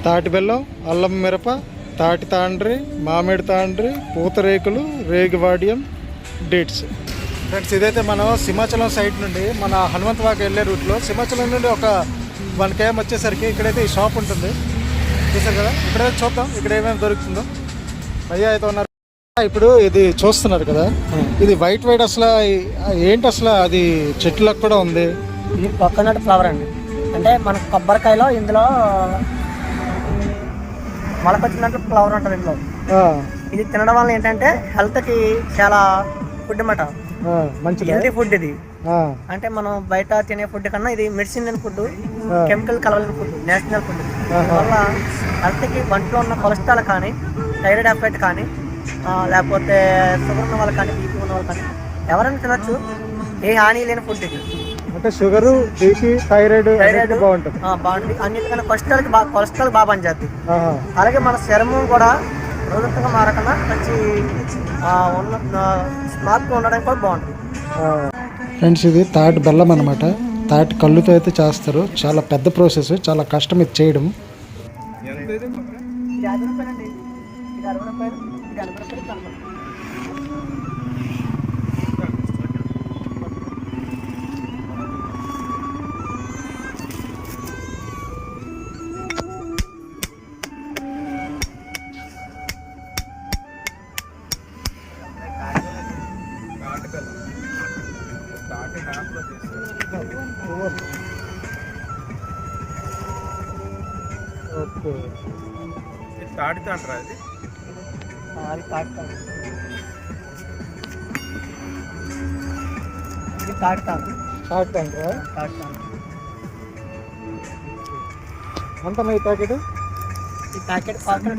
తాటి బెల్లం, అల్లం మిరప, తాటి తాండ్రి, మామిడి తాండ్రి, పూతరేకులు, రేగివాడియం, డేట్స్. ఫ్రెండ్స్, ఇదైతే మనం సింహాచలం సైడ్ నుండి మన హనుమంతవాక వెళ్ళే రూట్లో సింహాచలం నుండి ఒక 1 km వచ్చేసరికి ఇక్కడైతే ఈ షాప్ ఉంటుంది చూసారు కదా. ఇక్కడైతే చూద్దాం ఇక్కడ ఏమేమి దొరుకుతుందో. భయ్యా అయితే ఉన్నారు. ఇప్పుడు ఇది చూస్తున్నారు కదా, ఇది వైట్ అసలు ఏంటి, అసలు అది చెట్లకు కూడా ఉంది. ఇది కోకోనట్ ఫ్లవర్ అండి. అంటే మన కొబ్బరికాయలో ఇందులో మొలకొచ్చినట్టు ఫ్లవర్ ఉంటుంది ఇందులో. ఇది తినడం వల్ల ఏంటంటే హెల్త్కి చాలా ఫుడ్ అన్నమాట, మంచి హెల్తీ ఫుడ్ ఇది. అంటే మనం బయట తినే ఫుడ్ కన్నా ఇది మెడిసిన్ ఫుడ్, కెమికల్ కలవలేని ఫుడ్, నేషనల్ ఫుడ్. వల్ల హెల్త్కి బంట్లో ఉన్న కొలెస్ట్రాల్ కానీ, థైరాయిడ్ ఎఫెక్ట్ కానీ, లేకపోతే షుగర్ ఉన్న వాళ్ళు కానీ, బీపీ ఉన్న వాళ్ళు కానీ ఎవరైనా తినచ్చు. ఏ హాని లేని ఫుడ్ ఇది. అంటే షుగర్, బీపీ, థైరాయిడ్ బాగుంటుంది. అన్నిటికన్నా కొలెస్ట్రాల్ బాగా పనిచేస్తుంది. అలాగే మన చర్మం కూడా రోజంతగా మారకుండా మంచి స్మార్ట్గా ఉండడానికి కూడా బాగుంటుంది. ఫ్రెండ్స్, ఇది తాటి బెల్లం అనమాట. తాటి కళ్ళుతో అయితే చేస్తారు. చాలా పెద్ద ప్రాసెస్, చాలా కష్టం ఇది చేయడం. తాడితే అంటారా అది తాడుతాను. ఇది తాడుతాను. అంత ఈ ప్యాకెట్, ఈ ప్యాకెట్ పావుకిలో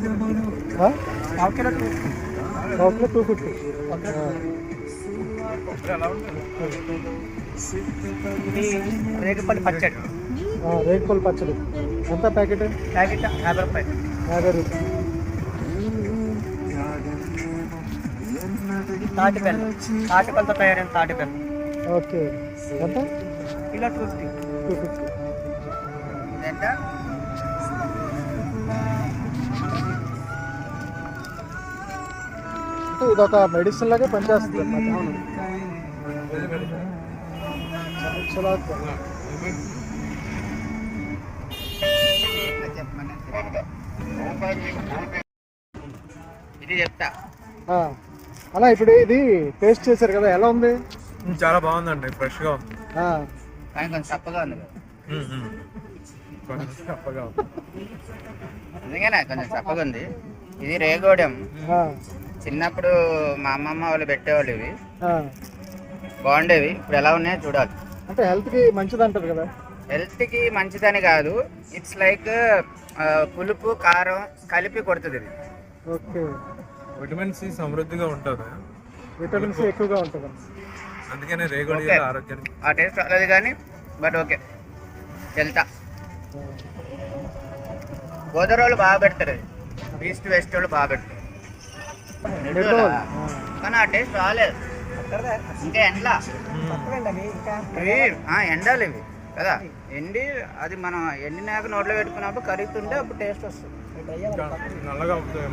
250. ఇది రేగుపల్లి పచ్చడి. రేగుపల్లి పచ్చడి ఎంత ప్యాకెట్? 50 రూపాయలు. తాటి బెల్లం, తాటి బెల్లంతో తయారైన తాటి బెల్లం. ఓకే, ఎంత? ఇలా 250. అంటే ఇది ఒక మెడిసిన్ లాగే పనిచేస్తుంది అన్నమాట. ఇది చెప్తా. అలా ఇప్పుడు ఇది టేస్ట్ చేశారు కదా, ఎలా ఉంది? చాలా బాగుందండి, ఫ్రెష్ గా ఉంది. కానీ కొంచెం చప్పగా ఉంది. అందుకనే కొంచెం చప్పగా ఉంది. ఇది రేగోడెం. చిన్నప్పుడు మా అమ్మమ్మ వాళ్ళు పెట్టేవాళ్ళు, ఇవి బాగుండేవి. ఇప్పుడు ఎలా ఉన్నాయో చూడాలి. అంటే హెల్త్ కి మంచిది అంటారు కదా. హెల్త్ కి మంచిదని కాదు, ఇట్స్ లైక్ పులుపు కారం కలిపి కొడుతుంది ఇది. ఓకే, విటమిన్ సి సమృద్ధిగా ఉంటుంది. విటమిన్ సి ఎక్కువగా ఉంటుంది, అందుకనే రేగోడి ఆరోగ్యానికి. ఆ టేస్ట్ రాలేదు కానీ బట్ ఓకే, వెళ్తా. గోదావరి వాళ్ళు బాగా పెడతారు, ఈస్ట్ వెస్ట్ వాళ్ళు బాగా పెడతారు. కానీ ఆ టేస్ట్ రాలేదు. ఇంకా ఎండలా ఎండాలి ఇవి కదా, ఎండి అది మనం ఎండినాక నోట్లో పెట్టుకున్నప్పుడు కరుగుతుంటే అప్పుడు టేస్ట్ వస్తుంది. నల్లగా ఉంటుంది.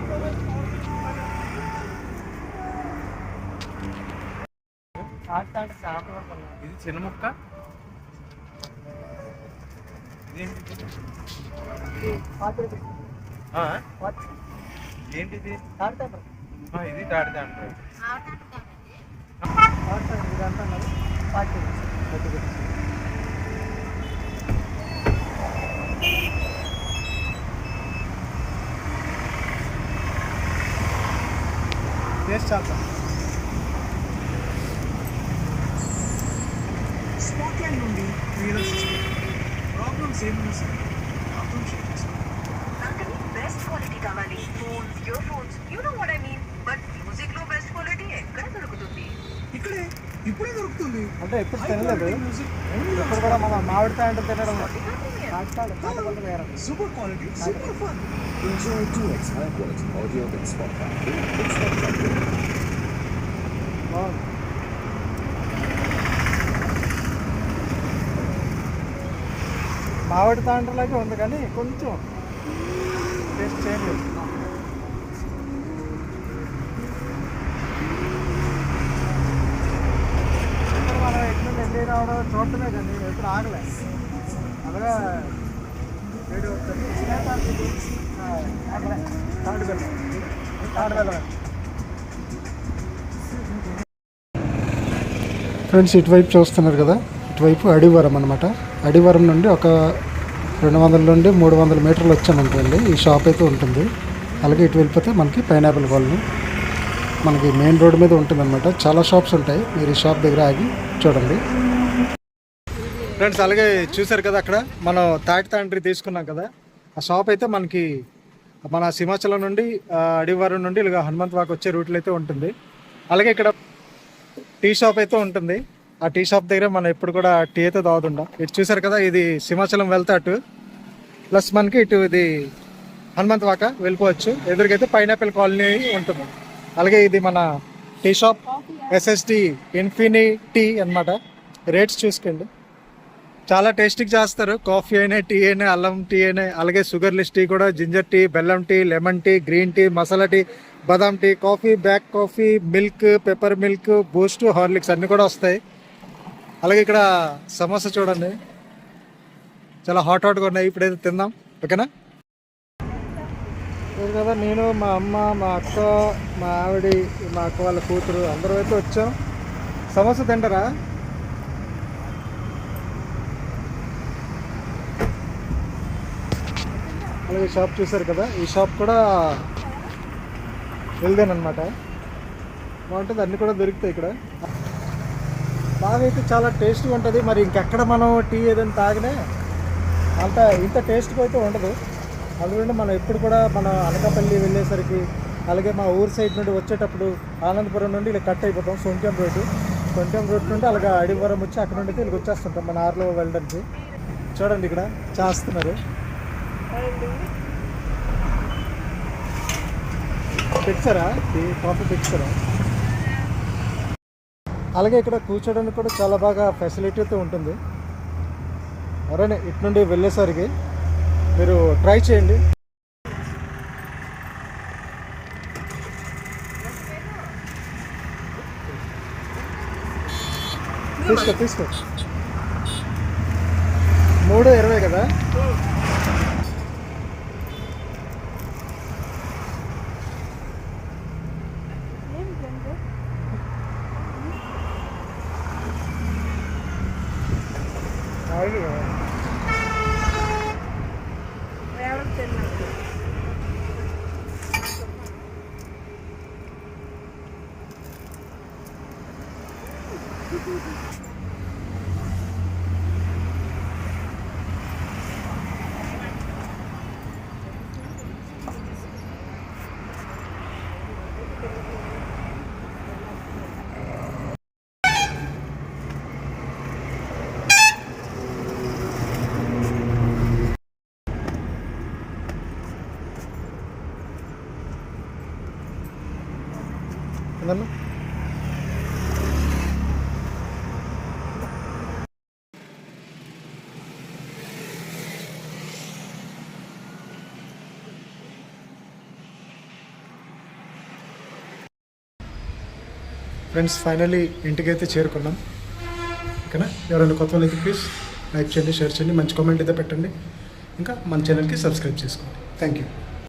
ఇది చిన్న ముక్క. ఏంటిది? ఇది తాడితే అంటారు. టేస్ట్ చాలా స్పాట్లైట్ నుండి రియల్ సిస్టమ్ ప్రాబ్లమ్స్ ఏమైనా సరే ప్రాబ్లం షేర్ చేసుకోండి. బెస్ట్ క్వాలిటీ కావాలి, phones, ear phones, you know what I mean. But music లో బెస్ట్ క్వాలిటీ ఎక్కడ దొరుకుతుంది? ఇక్కడే, ఇప్పుడే దొరుకుతుంది. అంటే ఎప్పుడు తినలేదు, ఇప్పుడు కూడా మన మామిడి తాండ్రి తినడం. Super quality, super fun. Enjoy 2x high quality audio with Spotify. మామిడి తాండ్రలాగే ఉంది కానీ కొంచెం టేస్ట్ చేంజ్. మనం ఎట్లా వెళ్ళి రావడం చూడటమే కానీ ఎప్పుడు ఆగలే, అలాగా వేడి వస్తుంది. ఫ్రెండ్స్ ఇటువైపు చూస్తున్నారు కదా, ఇటువైపు అడివరం అనమాట. అడివరం నుండి ఒక 200 నుండి 300 మీటర్లు వచ్చామనుకోండి ఈ షాప్ అయితే ఉంటుంది. అలాగే ఇటు వెళ్ళిపోతే మనకి పైనాపిల్ కాలనీ మనకి మెయిన్ రోడ్ మీద ఉంటుందన్నమాట. చాలా షాప్స్ ఉంటాయి, మీరు ఈ షాప్ దగ్గర ఆగి చూడండి. ఫ్రెండ్స్ అలాగే చూసారు కదా, అక్కడ మనం తాటి తాండ్రి తీసుకున్నాం కదా, ఆ షాప్ అయితే మనకి మన సింహాచలం నుండి అడివారం నుండి ఇలాగ హనుమంత్ వాక్ వచ్చే రూట్లో అయితే ఉంటుంది. అలాగే ఇక్కడ టీ షాప్ అయితే ఉంటుంది. ఆ టీ షాప్ దగ్గర మనం ఎప్పుడు కూడా టీ అయితే తాగుతుంటాం. ఇటు చూసారు కదా, ఇది సింహాచలం వెళ్తే అటు ప్లస్ మనకి ఇటు ఇది హనుమంత్ వాక వెళ్ళిపోవచ్చు. ఎదురుకైతే పైనాపిల్ కాలనీ ఉంటుంది. అలాగే ఇది మన టీ షాప్ ఎస్ఎస్డి ఇన్ఫినిటీ అన్నమాట. రేట్స్ చూసుకోండి, చాలా టేస్టీగా చేస్తారు. కాఫీ అయినా, టీ అయినా, అల్లం టీ అయినా, అలాగే షుగర్లెస్ టీ కూడా, జింజర్ టీ, బెల్లం tea, lemon tea, green tea, masala tea, బాదాం tea, coffee, black coffee, milk, pepper milk, Boost, Horlicks అన్నీ కూడా వస్తాయి. అలాగే ఇక్కడ సమోసా చూడండి, చాలా హాట్గా ఉన్నాయి. ఇప్పుడైతే తిందాం, ఓకేనా? కదా నేను, మా అమ్మ, మా అక్క, మా ఆవిడ, మా అక్క వాళ్ళ కూతురు అందరూ అయితే వచ్చాం. సమోసా తింటారా? అలాగే షాప్ చూసారు కదా, ఈ షాప్ కూడా వెళ్దానమాట. బాగుంటుంది, అన్నీ కూడా దొరుకుతాయి ఇక్కడ. బాగా అయితే చాలా టేస్ట్గా ఉంటుంది. మరి ఇంకెక్కడ మనం టీ ఏదైనా తాగినా ఇంత టేస్ట్గా అయితే ఉండదు. అందుకని మనం ఎప్పుడు కూడా మన అనకాపల్లి వెళ్ళేసరికి, అలాగే మా ఊరు సైడ్ నుండి వచ్చేటప్పుడు ఆనందపురం నుండి ఇలా కట్ అయిపోతాం సొంట్యం రోడ్ నుండి అలాగే అడివరం వచ్చి అక్కడ నుండి ఇలా వచ్చేస్తుంటాం మన ఆర్లో వెళ్ళడానికి. చూడండి ఇక్కడ చేస్తున్నారు, తెచ్చారా కాఫీ తెచ్చారా? అలాగే ఇక్కడ కూర్చోడానికి కూడా చాలా బాగా ఫెసిలిటీ అయితే ఉంటుంది. ఎవరైనా ఇటు నుండి వెళ్ళేసరికి మీరు ట్రై చేయండి. తీసుకో 3.20 కదా. ఫ్రెండ్స్ ఫైనలీ ఇంటికైతే చేరుకున్నాం, ఓకేనా? ఎవరైనా కొత్త వాళ్ళైతే ప్లీజ్ లైక్ చేయండి, షేర్ చేయండి, మంచి కామెంట్ అయితే పెట్టండి. ఇంకా మన ఛానల్కి సబ్స్క్రైబ్ చేసుకోండి. Thank you.